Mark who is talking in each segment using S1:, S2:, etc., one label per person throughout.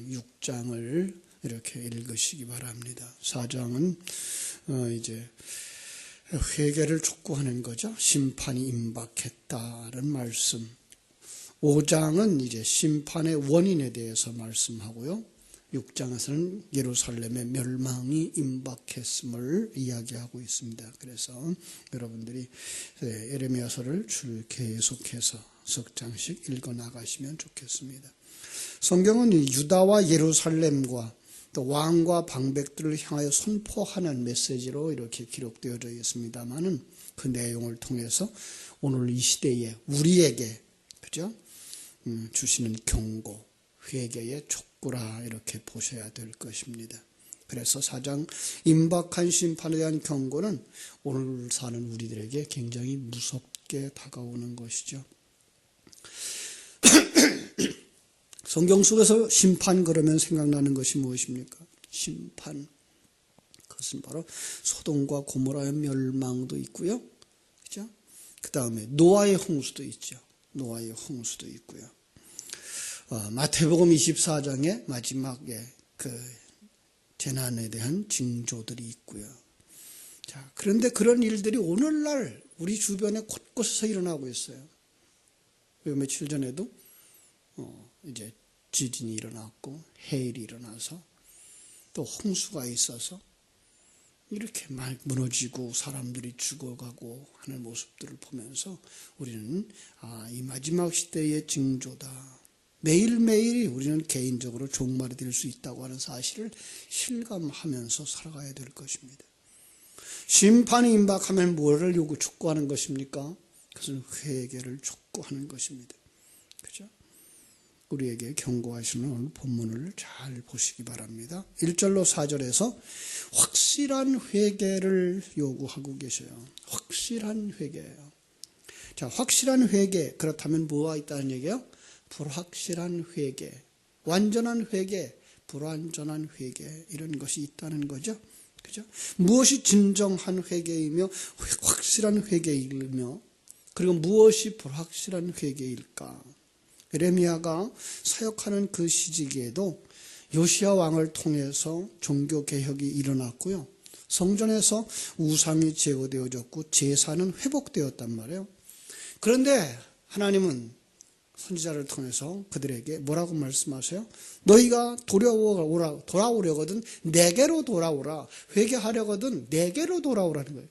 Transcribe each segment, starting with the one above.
S1: 6장을 이렇게 읽으시기 바랍니다. 4장은 이제 회개를 촉구하는 거죠. 심판이 임박했다는 말씀. 5장은 이제 심판의 원인에 대해서 말씀하고요. 6장에서는 예루살렘의 멸망이 임박했음을 이야기하고 있습니다. 그래서 여러분들이 예레미야서를 계속해서 석 장씩 읽어 나가시면 좋겠습니다. 성경은 유다와 예루살렘과 또 왕과 방백들을 향하여 선포하는 메시지로 이렇게 기록되어져 있습니다만은 그 내용을 통해서 오늘 이 시대에 우리에게 그죠? 주시는 경고, 회개의 촉구라 이렇게 보셔야 될 것입니다. 그래서 4장 임박한 심판에 대한 경고는 오늘 사는 우리들에게 굉장히 무섭게 다가오는 것이죠. 성경 속에서 심판 그러면 생각나는 것이 무엇입니까? 심판. 그것은 바로 소돔과 고모라의 멸망도 있고요. 그죠? 그 다음에 노아의 홍수도 있죠. 노아의 홍수도 있고요. 마태복음 24장의 마지막에 그 재난에 대한 징조들이 있고요. 자, 그런데 그런 일들이 오늘날 우리 주변에 곳곳에서 일어나고 있어요. 며칠 전에도 이제 지진이 일어났고 해일이 일어나서 또 홍수가 있어서 이렇게 막 무너지고 사람들이 죽어가고 하는 모습들을 보면서 우리는 이 마지막 시대의 징조다. 매일매일 우리는 개인적으로 종말이 될 수 있다고 하는 사실을 실감하면서 살아가야 될 것입니다. 심판이 임박하면 뭐를 촉구하는 것입니까? 그것은 회개를 촉구하는 것입니다. 그죠? 우리에게 경고하시는 오늘 본문을 잘 보시기 바랍니다. 1절로 4절에서 확실한 회개를 요구하고 계셔요. 확실한 회개예요. 자, 확실한 회개, 그렇다면 뭐가 있다는 얘기예요? 불확실한 회개, 완전한 회개, 불완전한 회개, 이런 것이 있다는 거죠. 그죠? 무엇이 진정한 회개이며 확실한 회개이며 그리고 무엇이 불확실한 회개일까? 예레미야가 사역하는 그 시기에도 요시야 왕을 통해서 종교개혁이 일어났고요. 성전에서 우상이 제거되어졌고 제사는 회복되었단 말이에요. 그런데 하나님은 선지자를 통해서 그들에게 뭐라고 말씀하세요? 너희가 돌아오려거든 내게로 돌아오라. 회개하려거든 내게로 돌아오라는 거예요.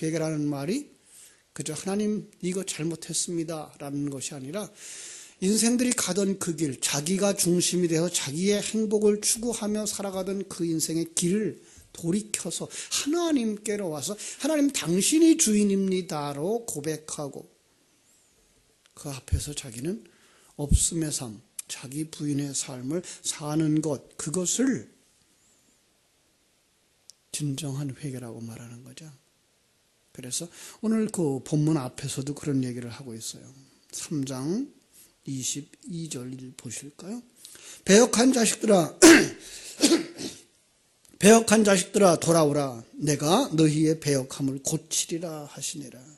S1: 회개라는 말이 그저 하나님 이거 잘못했습니다 라는 것이 아니라 인생들이 가던 그 길, 자기가 중심이 되어 자기의 행복을 추구하며 살아가던 그 인생의 길을 돌이켜서 하나님께로 와서 하나님 당신이 주인입니다로 고백하고 그 앞에서 자기는 없음의 삶, 자기 부인의 삶을 사는 것, 그것을 진정한 회개라고 말하는 거죠. 그래서 오늘 그 본문 앞에서도 그런 얘기를 하고 있어요. 3장 22절 보실까요? 배역한 자식들아 돌아오라. 내가 너희의 배역함을 고치리라 하시니라.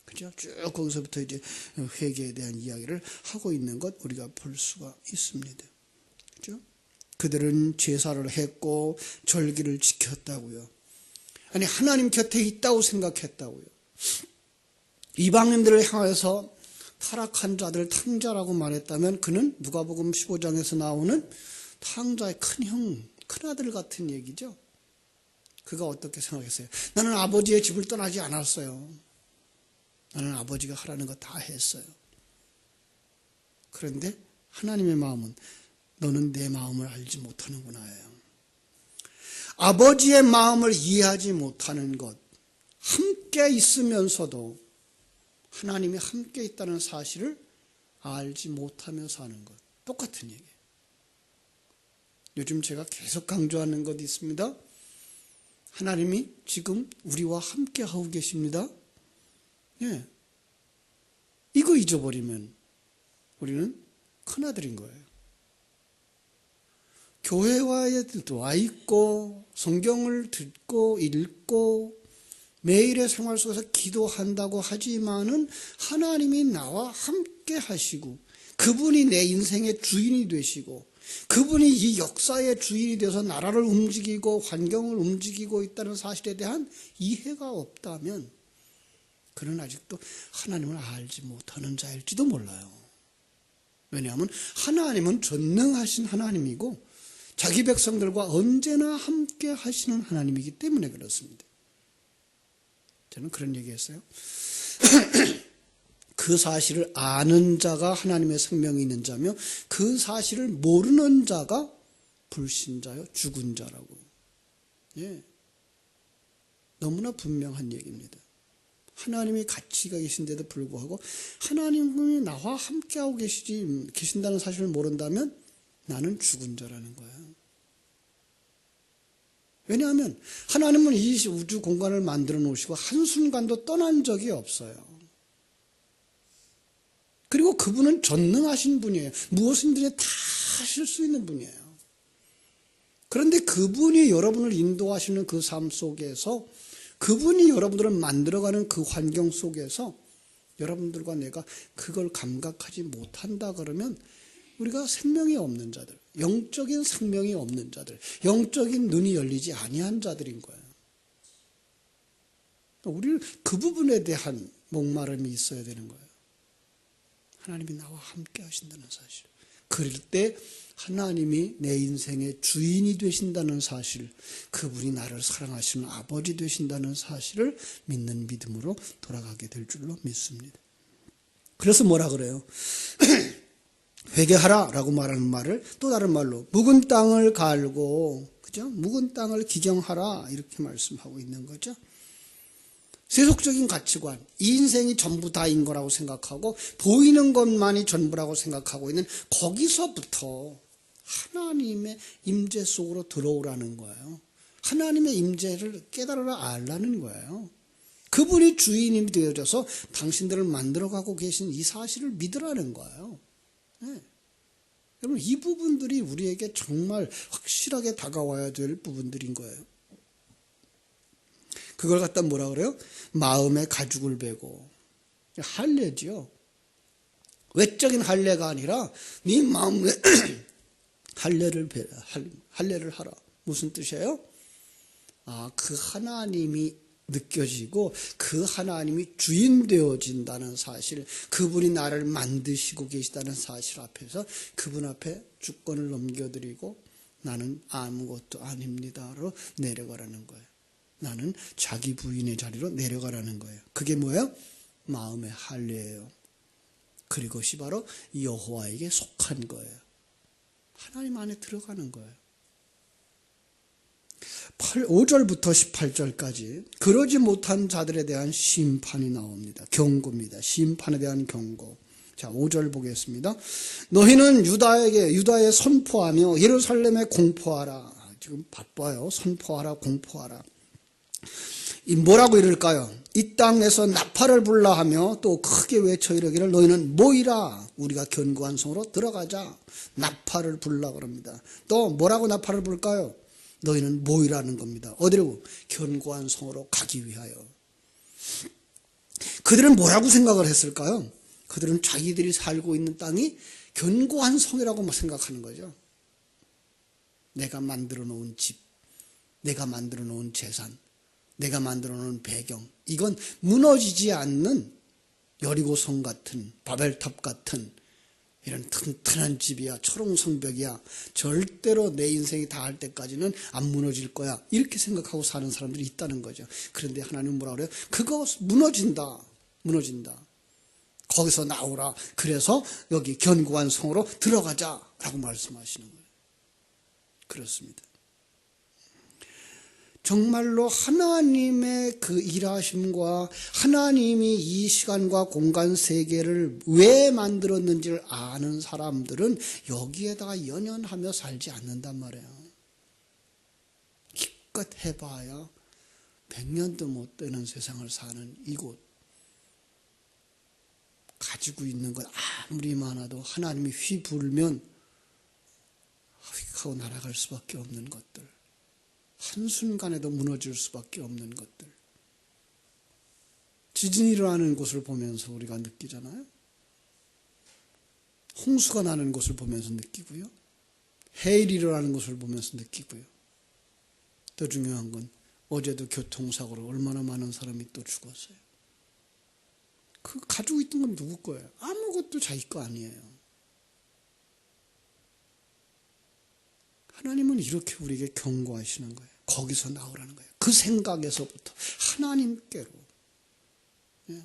S1: 그죠? 쭉 거기서부터 이제 회개에 대한 이야기를 하고 있는 것 우리가 볼 수가 있습니다. 그죠? 그들은 제사를 했고 절기를 지켰다고요. 아니 하나님 곁에 있다고 생각했다고요. 이방인들을 향해서 타락한 자들 탕자라고 말했다면 그는 누가복음 15장에서 나오는 탕자의 큰아들 같은 얘기죠. 그가 어떻게 생각했어요? 나는 아버지의 집을 떠나지 않았어요. 나는 아버지가 하라는 거 다 했어요. 그런데 하나님의 마음은 너는 내 마음을 알지 못하는구나예요. 아버지의 마음을 이해하지 못하는 것, 함께 있으면서도 하나님이 함께 있다는 사실을 알지 못하며 사는 것, 똑같은 얘기예요. 요즘 제가 계속 강조하는 것 있습니다. 하나님이 지금 우리와 함께 하고 계십니다. 예. 이거 잊어버리면 우리는 큰아들인 거예요. 교회에 와 있고 성경을 듣고 읽고 매일의 생활 속에서 기도한다고 하지만은 하나님이 나와 함께 하시고 그분이 내 인생의 주인이 되시고 그분이 이 역사의 주인이 되어서 나라를 움직이고 환경을 움직이고 있다는 사실에 대한 이해가 없다면 그는 아직도 하나님을 알지 못하는 자일지도 몰라요. 왜냐하면 하나님은 전능하신 하나님이고 자기 백성들과 언제나 함께 하시는 하나님이기 때문에 그렇습니다. 저는 그런 얘기했어요. 그 사실을 아는 자가 하나님의 생명이 있는 자며 그 사실을 모르는 자가 불신자요 죽은 자라고. 예, 너무나 분명한 얘기입니다. 하나님이 같이 계신데도 불구하고 하나님이 나와 함께하고 계신다는 사실을 모른다면 나는 죽은 자라는 거예요. 왜냐하면 하나님은 이 우주 공간을 만들어 놓으시고 한순간도 떠난 적이 없어요. 그리고 그분은 전능하신 분이에요. 무엇이든지 다 하실 수 있는 분이에요. 그런데 그분이 여러분을 인도하시는 그 삶 속에서 그분이 여러분들을 만들어가는 그 환경 속에서 여러분들과 내가 그걸 감각하지 못한다 그러면 우리가 생명이 없는 자들, 영적인 생명이 없는 자들, 영적인 눈이 열리지 아니한 자들인 거예요. 우리는 그 부분에 대한 목마름이 있어야 되는 거예요. 하나님이 나와 함께 하신다는 사실. 그럴 때 하나님이 내 인생의 주인이 되신다는 사실, 그분이 나를 사랑하시는 아버지 되신다는 사실을 믿는 믿음으로 돌아가게 될 줄로 믿습니다. 그래서 뭐라 그래요? 회개하라 라고 말하는 말을 또 다른 말로 묵은 땅을 갈고, 그죠? 묵은 땅을 기경하라 이렇게 말씀하고 있는 거죠. 세속적인 가치관, 이 인생이 전부 다인 거라고 생각하고 보이는 것만이 전부라고 생각하고 있는 거기서부터 하나님의 임재 속으로 들어오라는 거예요. 하나님의 임재를 깨달으라 알라는 거예요. 그분이 주인이 되어져서 당신들을 만들어가고 계신 이 사실을 믿으라는 거예요. 네. 여러분, 이 부분들이 우리에게 정말 확실하게 다가와야 될 부분들인 거예요. 그걸 갖다 뭐라 그래요? 마음의 가죽을 베고. 할례지요. 외적인 할례가 아니라 네 마음에 할례를 하라. 무슨 뜻이에요? 그 하나님이 느껴지고 그 하나님이 주인 되어진다는 사실, 그분이 나를 만드시고 계시다는 사실 앞에서 그분 앞에 주권을 넘겨드리고 나는 아무것도 아닙니다로 내려가라는 거예요. 나는 자기 부인의 자리로 내려가라는 거예요. 그게 뭐예요? 마음의 할례예요. 그것이 바로 여호와에게 속한 거예요. 하나님 안에 들어가는 거예요. 5절부터 18절까지 그러지 못한 자들에 대한 심판이 나옵니다. 경고입니다. 심판에 대한 경고. 자, 5절 보겠습니다. 너희는 유다에 선포하며 예루살렘에 공포하라. 지금 바빠요. 선포하라, 공포하라. 뭐라고 이럴까요? 이 땅에서 나팔을 불라 하며 또 크게 외쳐 이르기를 너희는 모이라. 우리가 견고한 성으로 들어가자. 나팔을 불라 그럽니다. 또 뭐라고 나팔을 불까요? 너희는 모이라는 겁니다. 어디로? 견고한 성으로 가기 위하여. 그들은 뭐라고 생각을 했을까요? 그들은 자기들이 살고 있는 땅이 견고한 성이라고 생각하는 거죠. 내가 만들어 놓은 집, 내가 만들어 놓은 재산, 내가 만들어 놓은 배경, 이건 무너지지 않는 여리고성 같은, 바벨탑 같은 이런 튼튼한 집이야, 초롱성벽이야, 절대로 내 인생이 다할 때까지는 안 무너질 거야, 이렇게 생각하고 사는 사람들이 있다는 거죠. 그런데 하나님은 뭐라 그래요? 그거 무너진다. 거기서 나오라. 그래서 여기 견고한 성으로 들어가자 라고 말씀하시는 거예요. 그렇습니다. 정말로 하나님의 그 일하심과 하나님이 이 시간과 공간 세계를 왜 만들었는지를 아는 사람들은 여기에다가 연연하며 살지 않는단 말이에요. 기껏 해봐야 100년도 못 되는 세상을 사는 이곳, 가지고 있는 것 아무리 많아도 하나님이 휘 불면 하고 날아갈 수밖에 없는 것들, 한순간에도 무너질 수밖에 없는 것들, 지진이 일어나는 곳을 보면서 우리가 느끼잖아요. 홍수가 나는 곳을 보면서 느끼고요. 해일이 일어나는 것을 보면서 느끼고요. 더 중요한 건 어제도 교통사고로 얼마나 많은 사람이 또 죽었어요. 그 가지고 있던 건 누구 거예요? 아무것도 자기 거 아니에요. 하나님은 이렇게 우리에게 경고하시는 거예요. 거기서 나오라는 거예요. 그 생각에서부터 하나님께로. 예.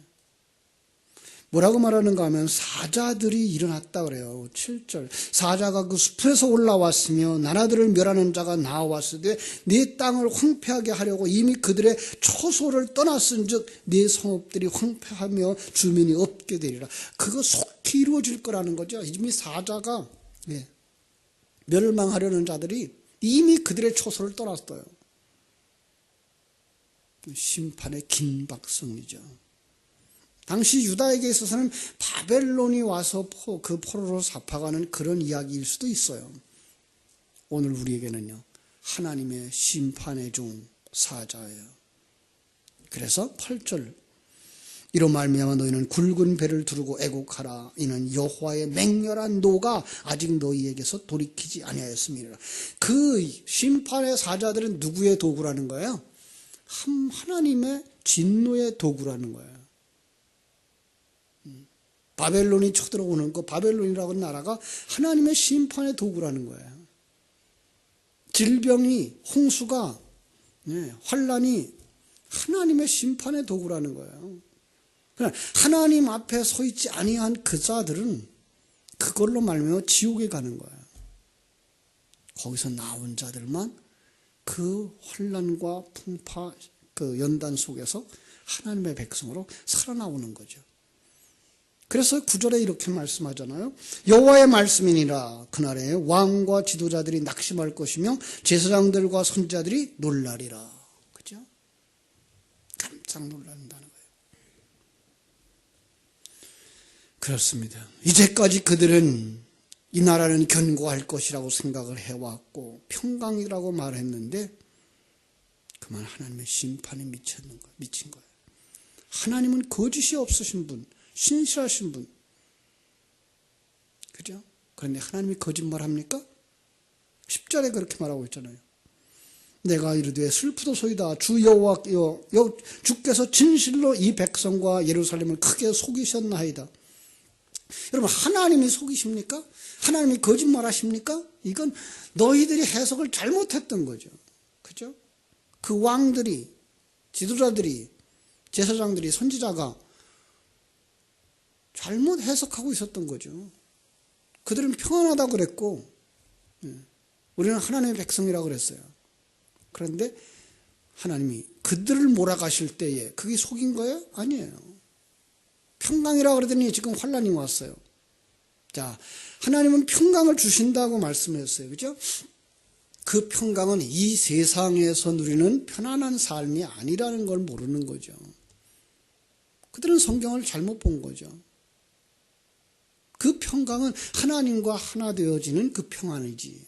S1: 뭐라고 말하는가 하면 사자들이 일어났다 그래요. 7절. 사자가 그 숲에서 올라왔으며 나라들을 멸하는 자가 나와왔으되 네 땅을 황폐하게 하려고 이미 그들의 초소를 떠났은즉 네 성읍들이 황폐하며 주민이 없게 되리라. 그거 속히 이루어질 거라는 거죠. 이미 사자가 멸망하려는 자들이 이미 그들의 초소를 떠났어요. 심판의 긴박성이죠. 당시 유다에게 있어서는 바벨론이 와서 그 포로로 잡아가는 그런 이야기일 수도 있어요. 오늘 우리에게는요, 하나님의 심판의 종 사자예요. 그래서 8절, 이로 말미암아 너희는 굵은 배를 두르고 애곡하라. 이는 여호와의 맹렬한 노가 아직 너희에게서 돌이키지 아니하였음이라. 그 심판의 사자들은 누구의 도구라는 거예요? 하나님의 진노의 도구라는 거예요. 바벨론이 쳐들어오는 거, 바벨론이라고 하는 나라가 하나님의 심판의 도구라는 거예요. 질병이, 홍수가, 환란이 하나님의 심판의 도구라는 거예요. 하나님 앞에 서 있지 아니한 그 자들은 그걸로 말미암아 지옥에 가는 거예요. 거기서 나온 자들만 그 환란과 풍파, 그 연단 속에서 하나님의 백성으로 살아나오는 거죠. 그래서 9절에 이렇게 말씀하잖아요. 여호와의 말씀이니라. 그날에 왕과 지도자들이 낙심할 것이며 제사장들과 선지자들이 놀라리라. 그죠? 깜짝 놀란다는 거예요. 그렇습니다. 이제까지 그들은 이 나라는 견고할 것이라고 생각을 해왔고 평강이라고 말했는데 그만 하나님의 심판이 미친 거예요. 하나님은 거짓이 없으신 분, 신실하신 분. 그죠? 그런데 하나님이 거짓말합니까? 10절에 그렇게 말하고 있잖아요. 내가 이르되 슬프도소이다. 주 여호와여 주께서 진실로 이 백성과 예루살렘을 크게 속이셨나이다. 여러분, 하나님이 속이십니까? 하나님이 거짓말하십니까? 이건 너희들이 해석을 잘못했던 거죠. 그죠? 그 왕들이, 지도자들이, 제사장들이, 선지자가 잘못 해석하고 있었던 거죠. 그들은 평안하다고 그랬고 우리는 하나님의 백성이라고 그랬어요. 그런데 하나님이 그들을 몰아가실 때에 그게 속인 거예요? 아니에요. 평강이라고 그러더니 지금 환란이 왔어요. 자, 하나님은 평강을 주신다고 말씀했어요. 그죠? 그 평강은 이 세상에서 누리는 편안한 삶이 아니라는 걸 모르는 거죠. 그들은 성경을 잘못 본 거죠. 그 평강은 하나님과 하나 되어지는 그 평안이지.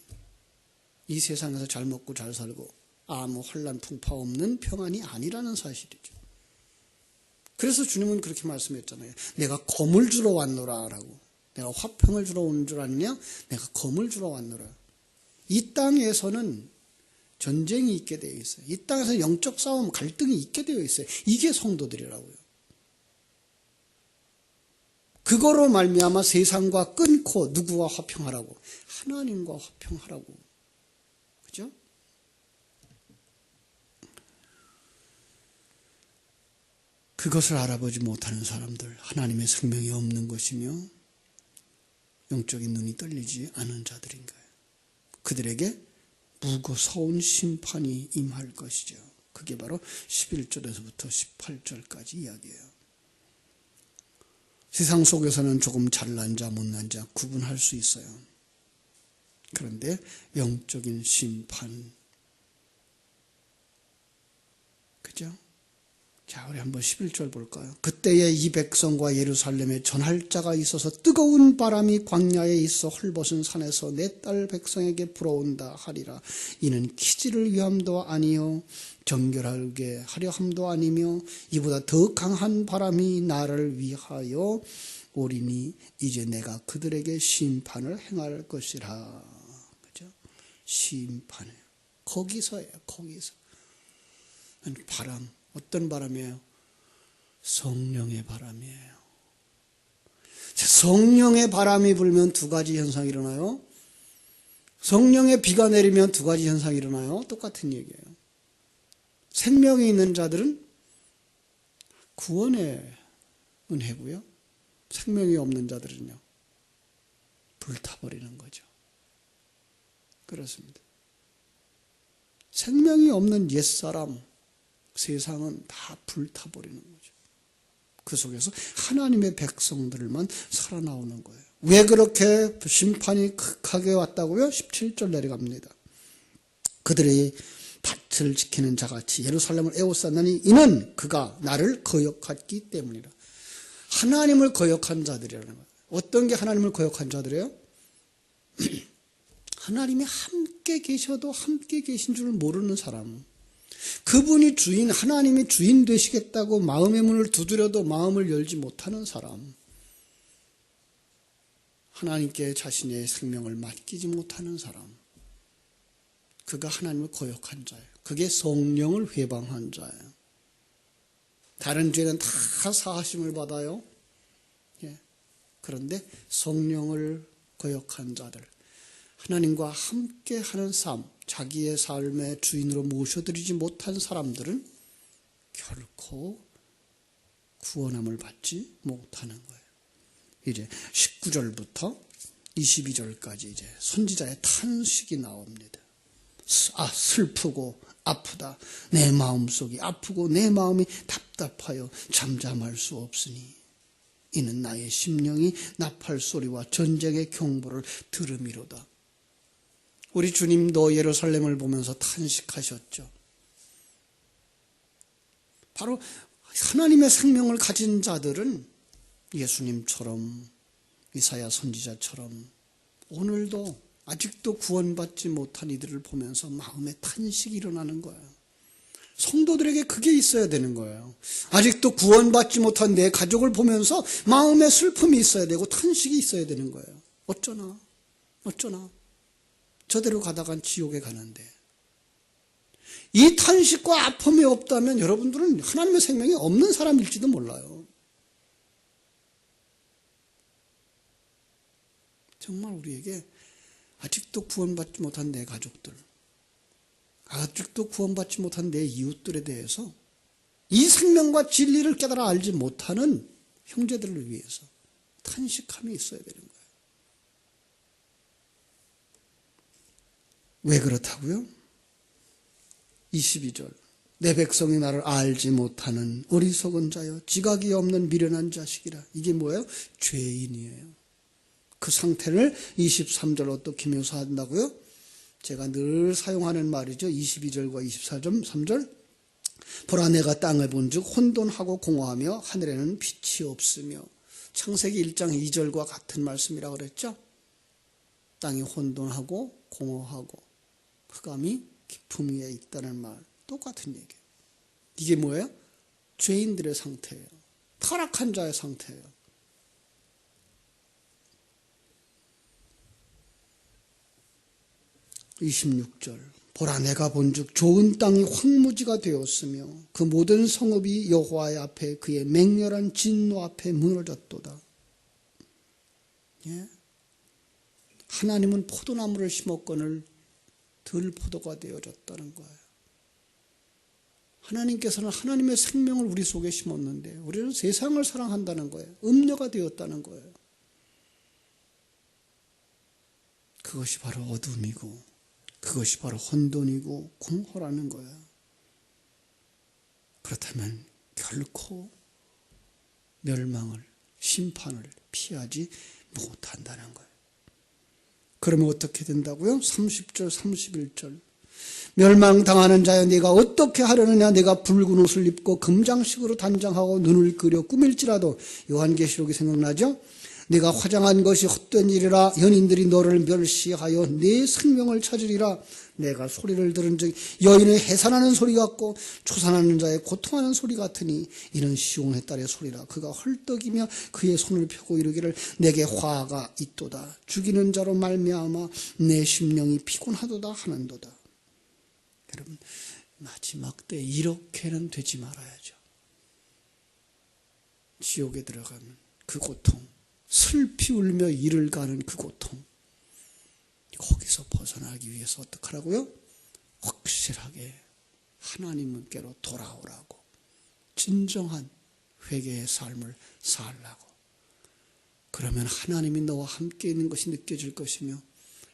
S1: 이 세상에서 잘 먹고 잘 살고 아무 환난 풍파 없는 평안이 아니라는 사실이죠. 그래서 주님은 그렇게 말씀했잖아요. 내가 검을 주러 왔노라 라고. 내가 화평을 주러 온 줄 아느냐? 내가 검을 주러 왔노라. 이 땅에서는 전쟁이 있게 되어 있어요. 이 땅에서 영적 싸움, 갈등이 있게 되어 있어요. 이게 성도들이라고요. 그거로 말미암아 세상과 끊고 누구와 화평하라고? 하나님과 화평하라고. 그죠? 그것을 알아보지 못하는 사람들, 하나님의 생명이 없는 것이며 영적인 눈이 떨리지 않은 자들인 거예요. 그들에게 무거운 심판이 임할 것이죠. 그게 바로 11절에서부터 18절까지 이야기예요. 세상 속에서는 조금 잘난 자, 못난 자 구분할 수 있어요. 그런데 영적인 심판, 그죠? 자, 우리 한번 11절 볼까요? 그때에 이 백성과 예루살렘에 전할 자가 있어서 뜨거운 바람이 광야에 있어 헐벗은 산에서 내 딸 백성에게 불어온다 하리라. 이는 키지를 위함도 아니요 정결하게 하려 함도 아니며 이보다 더 강한 바람이 나를 위하여 오리니 이제 내가 그들에게 심판을 행할 것이라. 그죠? 심판이에요. 거기서예요. 거기서. 바람, 어떤 바람이에요? 성령의 바람이에요. 성령의 바람이 불면 두 가지 현상이 일어나요. 성령의 비가 내리면 두 가지 현상이 일어나요. 똑같은 얘기예요. 생명이 있는 자들은 구원의 은혜고요. 생명이 없는 자들은요, 불타버리는 거죠. 그렇습니다. 생명이 없는 옛사람, 세상은 다 불타버리는 거죠. 그 속에서 하나님의 백성들만 살아나오는 거예요. 왜 그렇게 심판이 극하게 왔다고요? 17절 내려갑니다. 그들의 밭을 지키는 자같이 예루살렘을 에워쌌나니 이는 그가 나를 거역했기 때문이라. 하나님을 거역한 자들이라는 거예요. 어떤 게 하나님을 거역한 자들이에요? 하나님이 함께 계셔도 함께 계신 줄 모르는 사람, 그분이 주인, 하나님이 주인 되시겠다고 마음의 문을 두드려도 마음을 열지 못하는 사람, 하나님께 자신의 생명을 맡기지 못하는 사람, 그가 하나님을 거역한 자예요. 그게 성령을 회방한 자예요. 다른 죄는 다 사하심을 받아요. 예. 그런데 성령을 거역한 자들, 하나님과 함께하는 삶, 자기의 삶의 주인으로 모셔드리지 못한 사람들은 결코 구원함을 받지 못하는 거예요. 이제 19절부터 22절까지 이제 선지자의 탄식이 나옵니다. 슬프고 아프다. 내 마음속이 아프고 내 마음이 답답하여 잠잠할 수 없으니 이는 나의 심령이 나팔 소리와 전쟁의 경보를 들음이로다. 우리 주님도 예루살렘을 보면서 탄식하셨죠. 바로 하나님의 생명을 가진 자들은 예수님처럼, 이사야 선지자처럼 오늘도 아직도 구원받지 못한 이들을 보면서 마음에 탄식이 일어나는 거예요. 성도들에게 그게 있어야 되는 거예요. 아직도 구원받지 못한 내 가족을 보면서 마음에 슬픔이 있어야 되고 탄식이 있어야 되는 거예요. 어쩌나 저대로 가다간 지옥에 가는데, 이 탄식과 아픔이 없다면 여러분들은 하나님의 생명이 없는 사람일지도 몰라요. 정말 우리에게 아직도 구원받지 못한 내 가족들, 아직도 구원받지 못한 내 이웃들에 대해서 이 생명과 진리를 깨달아 알지 못하는 형제들을 위해서 탄식함이 있어야 되는 거예요. 왜 그렇다고요? 22절, 내 백성이 나를 알지 못하는 어리석은 자여 지각이 없는 미련한 자식이라. 이게 뭐예요? 죄인이에요. 그 상태를 23절 어떻게 묘사한다고요? 제가 늘 사용하는 말이죠. 22절과 23절. 보라 내가 땅을 본즉 혼돈하고 공허하며 하늘에는 빛이 없으며. 창세기 1장 2절과 같은 말씀이라고 그랬죠. 땅이 혼돈하고 공허하고 흑암이 깊음 위에 있다는 말, 똑같은 얘기예요. 이게 뭐예요? 죄인들의 상태예요. 타락한 자의 상태예요. (26절) 보라 내가 본즉 좋은 땅이 황무지가 되었으며 그 모든 성읍이 여호와의 앞에 그의 맹렬한 진노 앞에 무너졌도다. 예? 하나님은 포도나무를 심었거늘 들포도가 되어졌다는 거예요. 하나님께서는 하나님의 생명을 우리 속에 심었는데 우리는 세상을 사랑한다는 거예요. 음녀가 되었다는 거예요. 그것이 바로 어둠이고 그것이 바로 혼돈이고 공허라는 거예요. 그렇다면 결코 멸망을, 심판을 피하지 못한다는 거예요. 그러면 어떻게 된다고요? 30절, 31절. 멸망당하는 자여 네가 어떻게 하려느냐. 네가 붉은 옷을 입고 금장식으로 단장하고 눈을 그려 꾸밀지라도, 요한계시록이 생각나죠? 네가 화장한 것이 헛된 일이라. 연인들이 너를 멸시하여 네 생명을 찾으리라. 내가 소리를 들은 적 여인의 해산하는 소리 같고 초산하는 자의 고통하는 소리 같으니 이는 시온의 딸의 소리라. 그가 헐떡이며 그의 손을 펴고 이르기를 내게 화가 있도다. 죽이는 자로 말미암아 내 심령이 피곤하도다 하는도다. 여러분, 마지막 때 이렇게는 되지 말아야죠. 지옥에 들어가면 그 고통, 슬피 울며 이를 가는 그 고통, 거기서 벗어나기 위해서 어떡하라고요? 확실하게 하나님께로 돌아오라고, 진정한 회개의 삶을 살라고. 그러면 하나님이 너와 함께 있는 것이 느껴질 것이며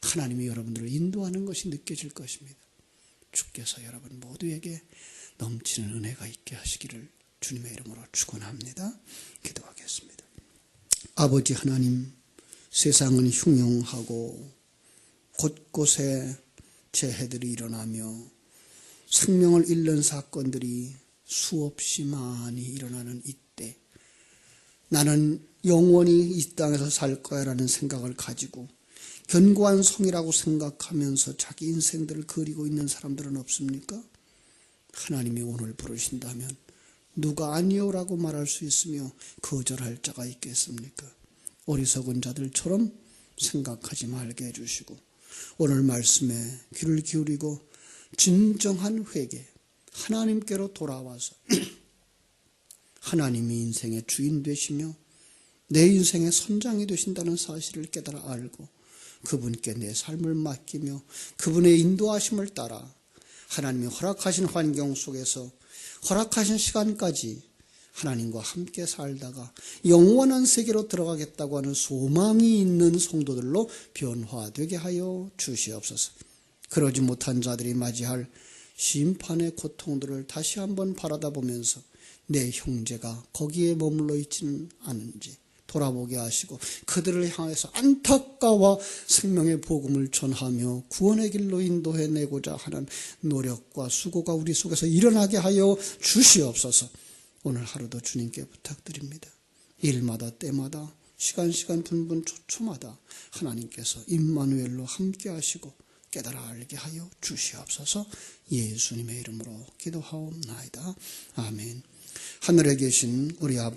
S1: 하나님이 여러분들을 인도하는 것이 느껴질 것입니다. 주께서 여러분 모두에게 넘치는 은혜가 있게 하시기를 주님의 이름으로 축원합니다. 기도하겠습니다. 아버지 하나님, 세상은 흉흉하고 곳곳에 재해들이 일어나며 생명을 잃는 사건들이 수없이 많이 일어나는 이때 나는 영원히 이 땅에서 살 거야라는 생각을 가지고 견고한 성이라고 생각하면서 자기 인생들을 그리고 있는 사람들은 없습니까? 하나님이 오늘 부르신다면 누가 아니오라고 말할 수 있으며 거절할 자가 있겠습니까? 어리석은 자들처럼 생각하지 말게 해주시고 오늘 말씀에 귀를 기울이고 진정한 회개, 하나님께로 돌아와서 하나님이 인생의 주인 되시며 내 인생의 선장이 되신다는 사실을 깨달아 알고 그분께 내 삶을 맡기며 그분의 인도하심을 따라 하나님이 허락하신 환경 속에서 허락하신 시간까지 하나님과 함께 살다가 영원한 세계로 들어가겠다고 하는 소망이 있는 성도들로 변화되게 하여 주시옵소서. 그러지 못한 자들이 맞이할 심판의 고통들을 다시 한번 바라다 보면서 내 형제가 거기에 머물러 있지는 않은지 돌아보게 하시고 그들을 향해서 안타까워 생명의 복음을 전하며 구원의 길로 인도해내고자 하는 노력과 수고가 우리 속에서 일어나게 하여 주시옵소서. 오늘 하루도 주님께 부탁드립니다. 일마다 때마다 시간 분분 초초마다 하나님께서 임마누엘로 함께 하시고 깨달아 알게 하여 주시옵소서. 예수님의 이름으로 기도하옵나이다. 아멘. 하늘에 계신 우리 아버지